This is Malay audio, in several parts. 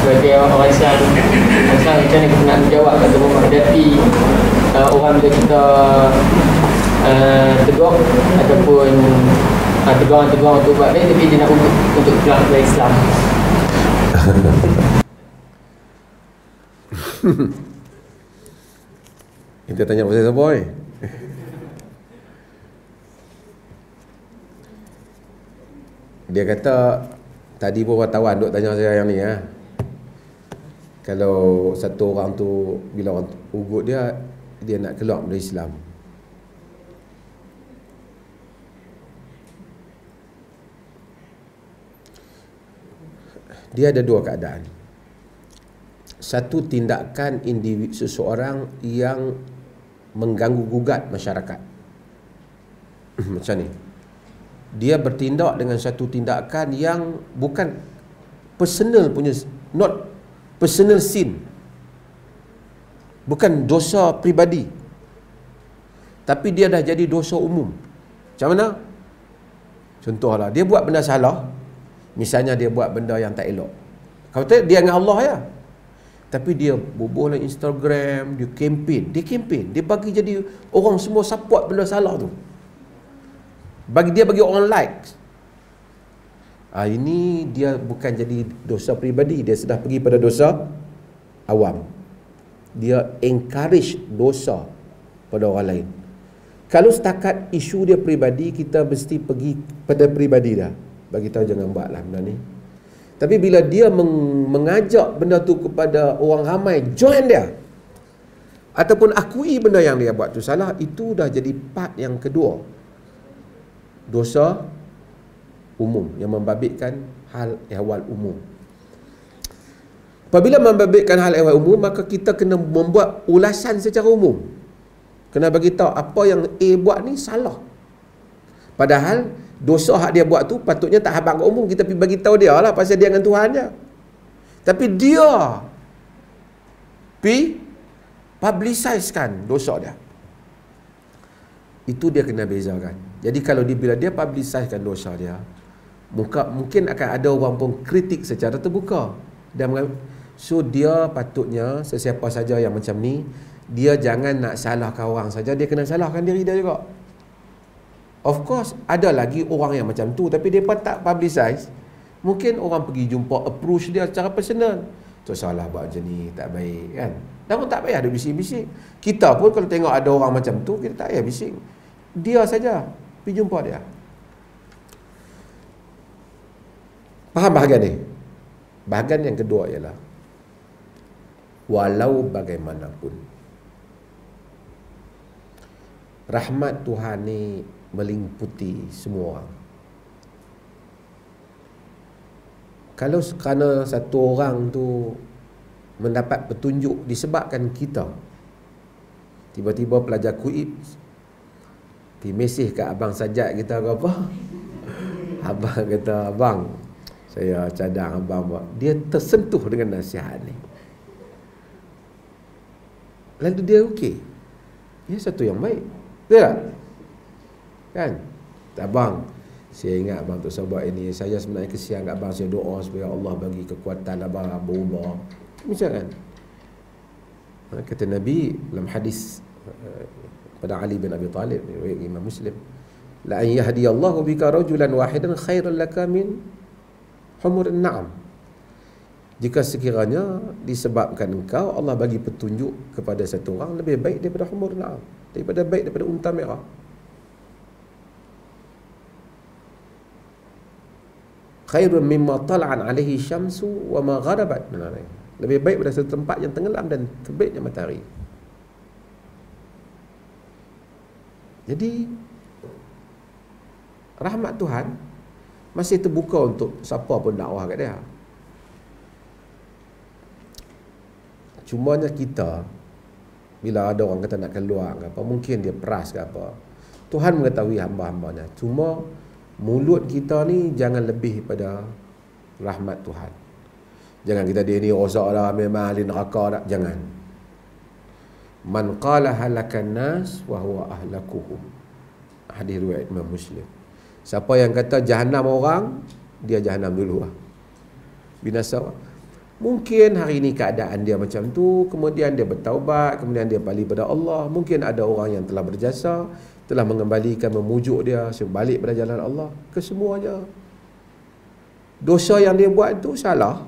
sebagai orang Islam, macam mana kita nak menjawab atau menghadapi orang bila kita tegur ataupun tegur untuk buat baik tapi dia nak untuk keluar dari Islam. Kita tanya pasal siapa ni? Dia kata tadi pun wartawan duk tanya saya yang ni kalau satu orang tu bila orang ugut dia nak keluar dari Islam. Dia ada dua keadaan. Satu, tindakan individu seseorang yang mengganggu gugat masyarakat. Macam ni. Dia bertindak dengan satu tindakan yang bukan personal punya, not personal sin. Bukan dosa pribadi. Tapi dia dah jadi dosa umum. Macam mana? Contohlah, dia buat benda salah. Misalnya dia buat benda yang tak elok. Kalau tak, dia dengan Allah ya. Tapi dia bubuh dalam Instagram, dia kempen. Dia bagi jadi orang semua support benda salah tu. Bagi orang like. Ini dia bukan jadi dosa pribadi, dia sudah pergi pada dosa awam. Dia encourage dosa pada orang lain. Kalau setakat isu dia pribadi, kita mesti pergi pada pribadi dah. Bagi tahu jangan buatlah benda ni. Tapi bila dia mengajak benda tu kepada orang ramai, join dia ataupun akui benda yang dia buat tu salah, itu dah jadi part yang kedua, dosa umum yang membabitkan hal ehwal umum. Apabila membabitkan hal ehwal umum, maka kita kena membuat ulasan secara umum. Kena bagi tahu apa yang A buat ni salah. Padahal dosa hak dia buat tu patutnya tak habaq ke umum, kita pergi bagi tahu dia lah pasal dia dengan Tuhan je. Tapi dia pi publicizekan dosa dia. Itu dia kena bezakan. Jadi kalau bila dia publicizekan dosa dia, mungkin akan ada orang pun kritik secara terbuka. So dia patutnya sesiapa saja yang macam ni, dia jangan nak salahkan orang saja, dia kena salahkan diri dia juga. Of course, ada lagi orang yang macam tu, tapi mereka tak publicize. Mungkin orang pergi jumpa, approach dia secara personal. Tu salah buat macam ni, tak baik kan. Dan pun tak payah ada bising-bising. Kita pun kalau tengok ada orang macam tu, kita tak payah bising. Dia saja, pergi jumpa dia. Faham bahagian ni? Bahagian yang kedua ialah, walau bagaimanapun, rahmat Tuhan ni meliputi semua orang. Kalau kerana satu orang tu mendapat petunjuk disebabkan kita, tiba-tiba pelajar kuib pergi mesej kat abang Sajat kita ke apa, abang kata, abang saya cadang abang buat, dia tersentuh dengan nasihat ni, lalu dia okey, dia satu yang baik, betul tak? Kan? Abang, saya ingat abang tu sebab ini, saya sebenarnya kesian kat abang, saya doa supaya Allah bagi kekuatan abang berubah. Macam kan? Kata Nabi dalam hadis pada Ali bin Abi Talib, riwayat Imam Muslim, la an yahdiyallahu bika rajulan wahidan khairan laka min humurin na'am. Jika sekiranya disebabkan engkau Allah bagi petunjuk kepada satu orang, lebih baik daripada humur na'am, daripada unta merah. Khairun mimma tala'an alaihi syamsu wa ma gharabat. Lebih baik pada satu tempat yang tenggelam dan terbitnya matahari. Jadi rahmat Tuhan masih terbuka untuk siapa pun dakwah kat dia. Cumanya kita, bila ada orang kata nak keluar ke apa, mungkin dia peras ke apa, Tuhan mengetahui hamba-hambanya. Cuma mulut kita ni jangan lebih pada rahmat Tuhan. Jangan kita dia ni rosak dah, memang ahli neraka dah. Jangan. Man qala halakan nas wa huwa ahlakuhum. Hadis riwayat Imam Muslim. Siapa yang kata jahanam orang, dia jahanam dulu lah. Binasa. Mungkin hari ini keadaan dia macam tu, kemudian dia bertaubat, kemudian dia balik pada Allah. Mungkin ada orang yang telah berjasa, telah mengembalikan, memujuk dia supaya balik pada jalan Allah. Kesemuanya dosa yang dia buat tu salah,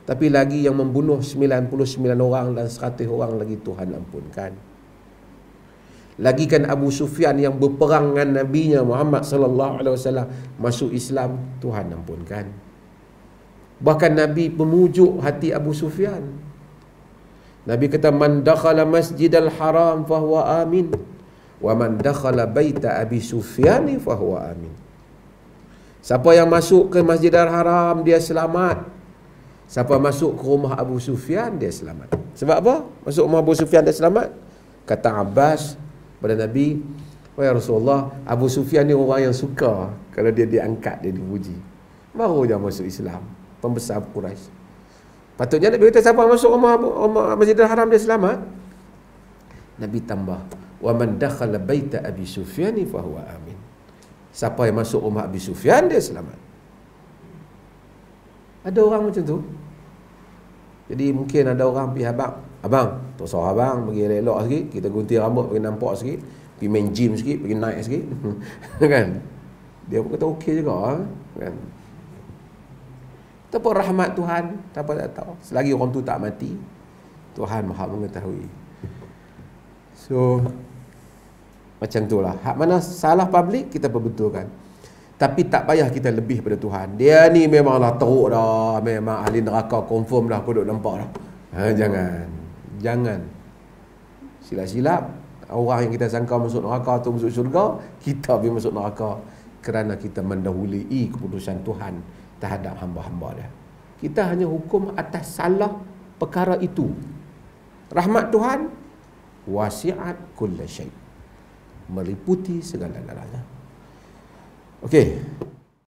tapi lagi yang membunuh 99 orang dan 100 orang lagi Tuhan ampunkan. Lagi kan Abu Sufyan yang berperang dengan Nabi-Nya Muhammad sallallahu alaihi wasallam masuk Islam, Tuhan ampunkan. Bahkan Nabi memujuk hati Abu Sufyan. Nabi kata, man dakhala masjidal haram fahuwa amin, wa man dakhala baita Abi Sufyan fahuwa amin. Siapa yang masuk ke Masjidil Haram, dia selamat. Siapa masuk ke rumah Abu Sufyan, dia selamat. Sebab apa? Masuk rumah Abu Sufyan dia selamat? Kata Abbas pada Nabi, wahai Rasulullah, Abu Sufyan ni orang yang suka kalau dia diangkat, dia dipuji. Baru dia masuk Islam, pembesar Quraisy. Patutnya Nabi kata, siapa masuk rumah Masjidil Haram dia selamat. Nabi tambah, wa man dakhala baita Abi Sufyan fa huwa amin. Siapa yang masuk rumah Abi Sufyan, dia selamat. Ada orang macam tu. Jadi mungkin ada orang pergi abang, tak usah abang, pergi elok sikit, kita gunting rambut, pergi nampak sikit, pergi main gym sikit, pergi naik sikit. Kan? Dia pun kata okey juga, kan? Tapi rahmat Tuhan, siapa tak tahu. Selagi orang tu tak mati, Tuhan Maha mengetahui. So macam itulah. Hak mana salah public, kita perbetulkan. Tapi tak payah kita lebih pada Tuhan. Dia ni memanglah teruk dah, memang ahli neraka confirm dah, aku duk nampak dah. Jangan silap-silap. Orang yang kita sangka masuk neraka tu masuk syurga, kita pergi masuk neraka kerana kita mendahului keputusan Tuhan terhadap hamba-hamba dia. Kita hanya hukum atas salah perkara itu. Rahmat Tuhan wasi'at kulla syai', meliputi segala-galanya. Okey.